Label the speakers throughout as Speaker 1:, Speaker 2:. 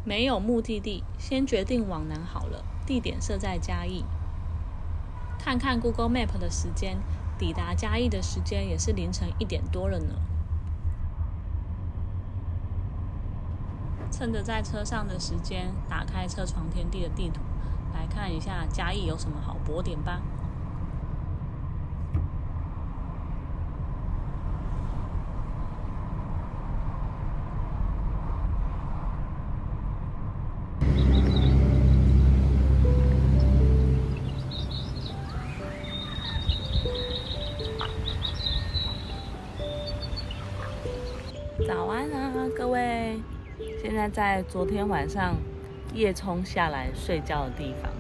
Speaker 1: 没有目的地，先决定往南好了，地点设在嘉义。看看 Google Map 的时间，抵达嘉义的时间也是凌晨1点多了呢。趁着在车上的时间，打开车床天地的地图，来看一下嘉义有什么好博点吧。早安啊，各位！现在在昨天晚上夜冲下来睡觉的地方。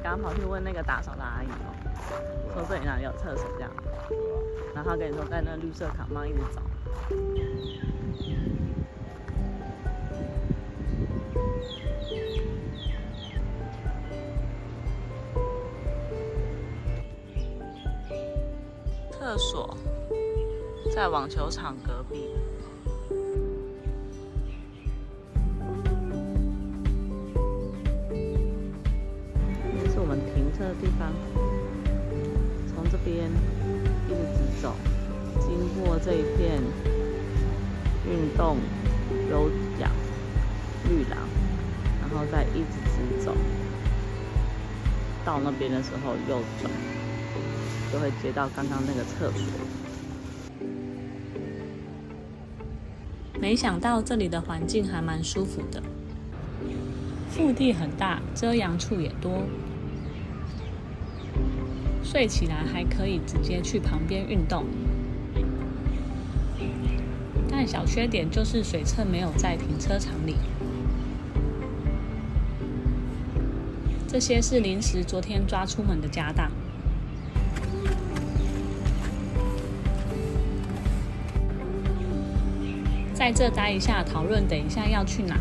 Speaker 1: 刚刚跑去问那个打扫的阿姨说这里哪里有厕所这样，然后他跟你说在那绿色扛棒一直找。厕所在网球场隔壁。这是我们停车的地方，从这边一直直走，经过这一片运动有氧绿廊，然后再一直直走，到那边的时候右转。就会接到刚刚那个厕所。没想到这里的环境还蛮舒服的，腹地很大，遮阳处也多，睡起来还可以直接去旁边运动。但小缺点就是水厕没有在停车场里。这些是临时昨天抓出门的家当。在这待一下，讨论等一下要去哪。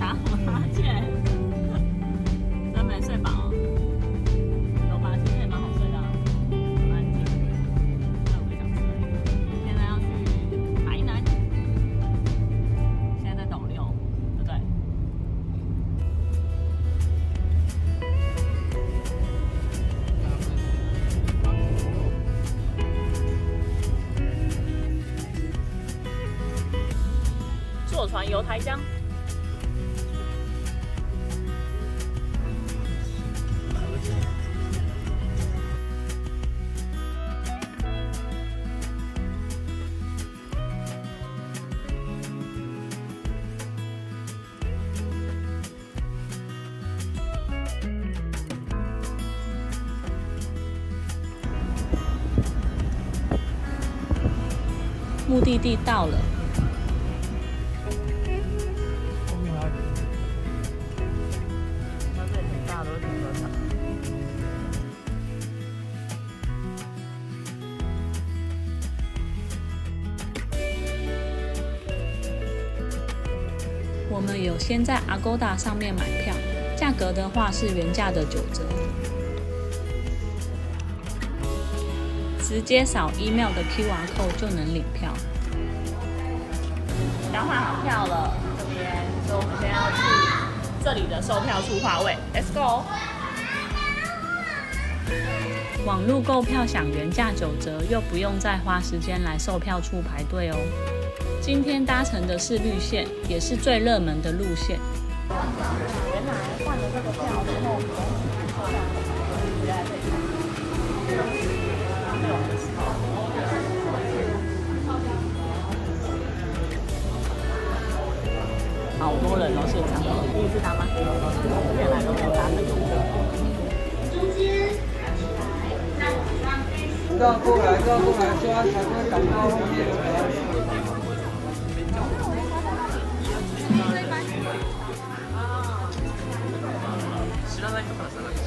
Speaker 1: 打麻雀，真没睡饱。有吧？今天也蛮好睡的啊，很安静。在5个小时而已。现在要去台南。现在在斗六，对不对？坐船游台江。目的地到了。那这里很大，都是停车场。我们有先在 Agoda 上面买票，价格的话是原价的9折。直接扫 email 的 QR code 就能领票。交换好票了，这边，所以我们现在要去这里的售票处划位 ，Let's go。网络购票享原价9折，又不用再花时间来售票处排队哦。今天搭乘的是绿线，也是最热门的路线。原来换了这个票之后，不用售票，直接来这里。好多人哦，现场第一次搭吗？之前来都没有搭这种。中间，
Speaker 2: 绕过来，抓才会赶到后面。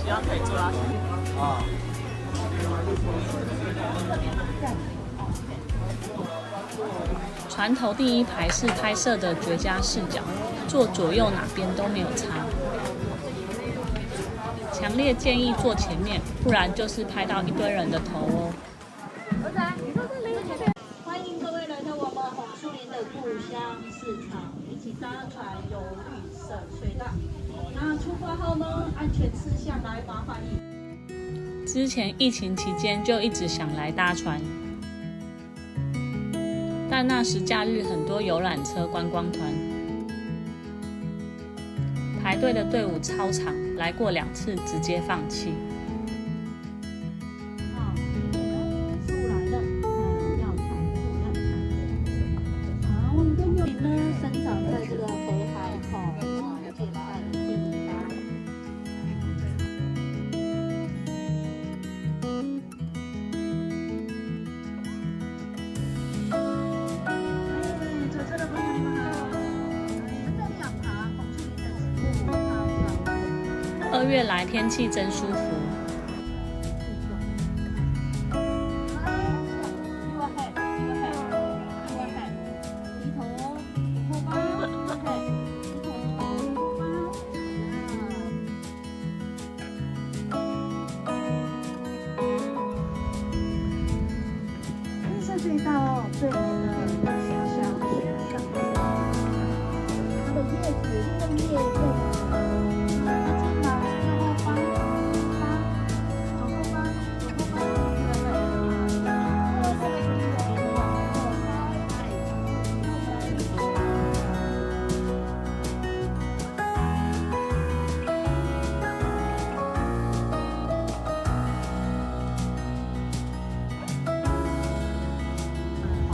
Speaker 1: 希望可以坐到啊。船头第一排是拍摄的绝佳视角，坐左右哪边都没有差。强烈建议坐前面，不然就是拍到一堆人的头哦。
Speaker 3: 欢迎各位来到我们红树林的故乡市场，一起搭船游绿色隧道。那出发后呢，安全事项来麻烦你。
Speaker 1: 之前疫情期间就一直想来搭船，但那时假日很多游览车观光团，排队的队伍超长，来过2次直接放弃。
Speaker 3: 树来了，要采要采。好，我们的柚林呢，生长在这个河海口建在的地方。走车的朋友你们好，我们这里要爬红树林的植物
Speaker 1: 2月来天气真舒服。
Speaker 3: 隧道对面的小小雪上，它的叶子分叶被进来右后方，左后方，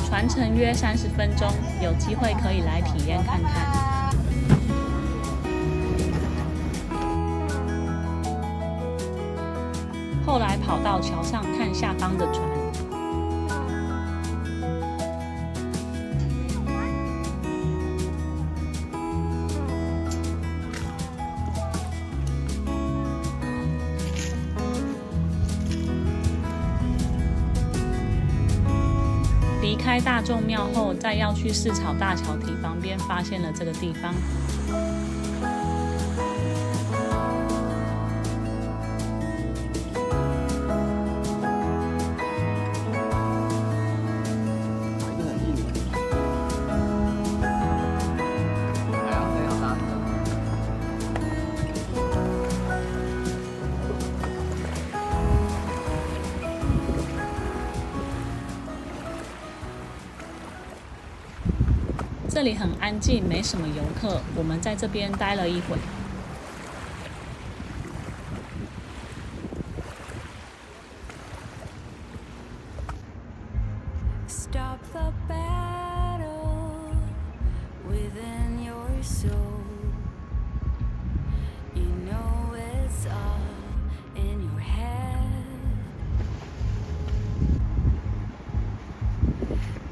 Speaker 1: 船程约30分钟，有机会可以来体验看看。后来跑到桥上看下方的船。离开大众庙后，再要去市草大桥体旁边，发现了这个地方。这里很安静，没什么游客，我们在这边待了一会。
Speaker 4: Stop the battle within your soul. You know it's all in your head.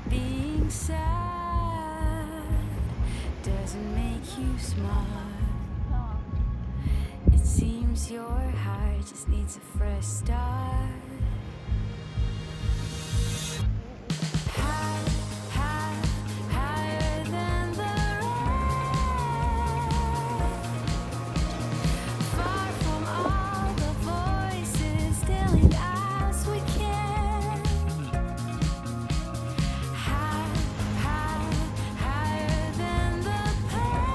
Speaker 4: Being sad doesn't make you smart. It seems your heart just needs a fresh start. Higher than the rest. Far from all the voices, stealing as we can. Higher than the pain.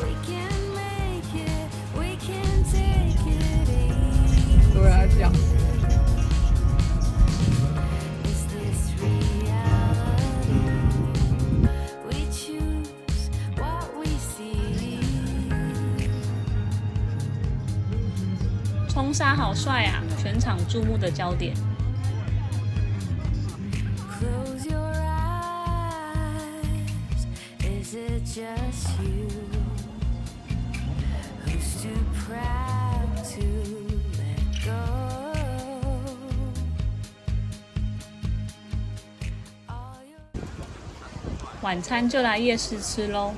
Speaker 4: We can make it, we can take it easy.
Speaker 2: 对啊，这样。
Speaker 4: Is this reality? We choose what we see.
Speaker 1: 冲沙好帅啊，全场注目的焦点。
Speaker 4: Close your eyes. Is it just you? Who's too proud to let go? All your
Speaker 1: 晚餐就来夜市吃喽。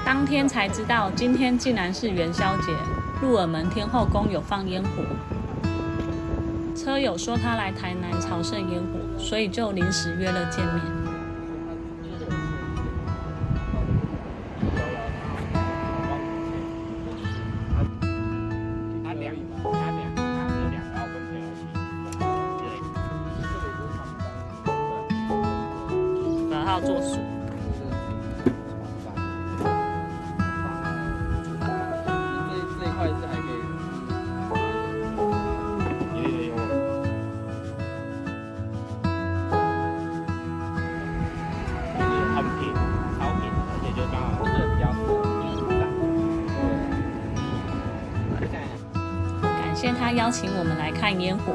Speaker 1: 当天才知道，今天竟然是元宵节。鹿耳门天后宫有放烟火，车友说他来台南朝圣烟火，所以就临时约了见面。他要做薯。
Speaker 2: 这一块是还可以。
Speaker 5: 很平，超平，而且就刚好这个比较
Speaker 1: 感谢他邀请我们来看烟火。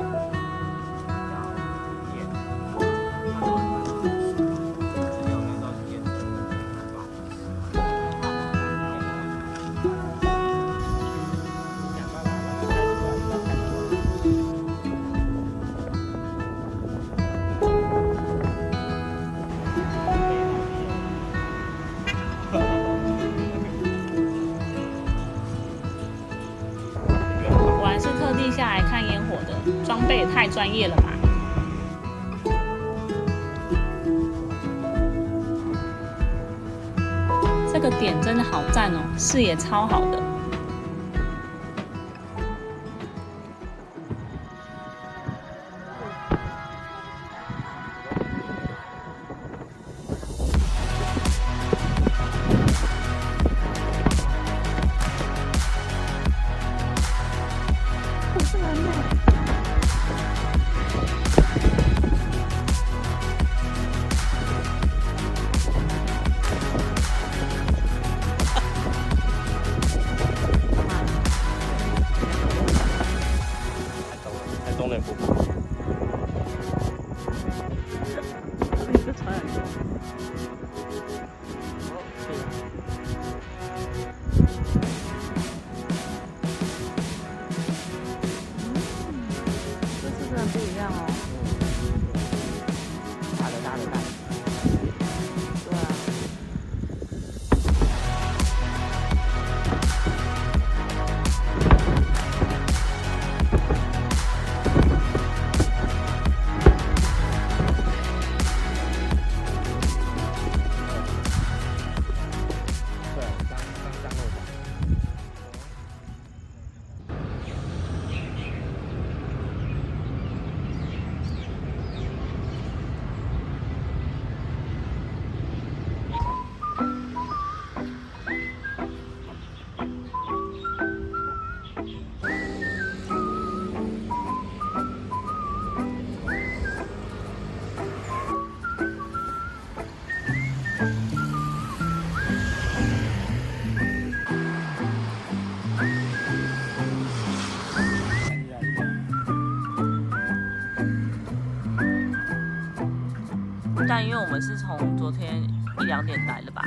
Speaker 1: 果然是特地下来看烟火的，装备也太专业了吧！这个点真的好赞哦，视野超好的。
Speaker 5: 东南部。
Speaker 1: 这传染病。这次真的不一样哦。大的。对啊。但因为我们是从昨天1、2点来的吧，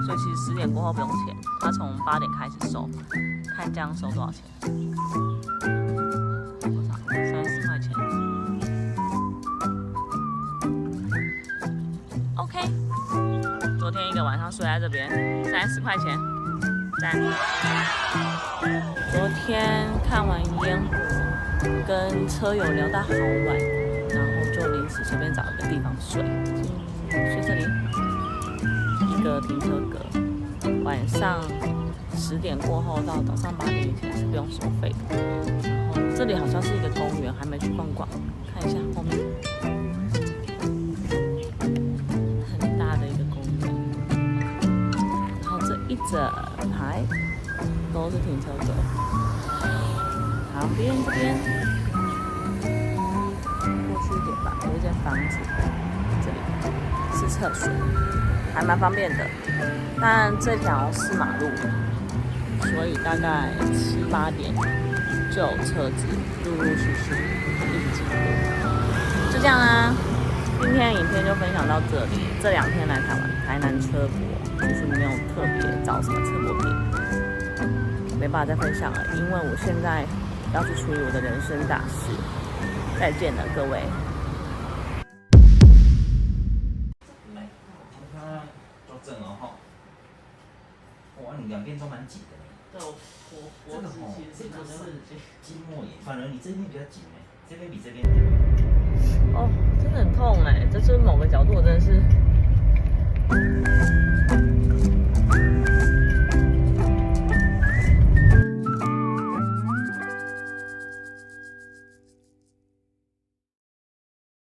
Speaker 1: 所以其实10点过后不用钱，他从8点开始收，看这样收多少钱？多少？34块钱。OK， 昨天1个晚上睡在这边，30块钱，赞。昨天看完烟火，跟车友聊到好晚。然后就临时随便找一个地方睡，睡这里一个停车格，晚上10点过后到早上8点以前是不用收费的。然后这里好像是一个公园，还没去逛逛，看一下后面，很大的一个公园。然后这一整排都是停车格，旁边这边。有一间房子，这里是厕所，还蛮方便的。但这条是马路，所以大概7、8点就有车子陆陆续续一直经过。就这样啊，今天的影片就分享到这里。这2天来台南车博，其实没有特别找什么车博片。没办法再分享了，因为我现在要去处理我的人生大事。再见了，各位。
Speaker 5: 来，它调整了哈。哇，你两边都蛮紧的。
Speaker 1: 对，我
Speaker 5: 这个吼，这个是筋膜炎，反而你这边比较紧哎，这边比这边。
Speaker 1: 哦，真的很痛哎，这是某个角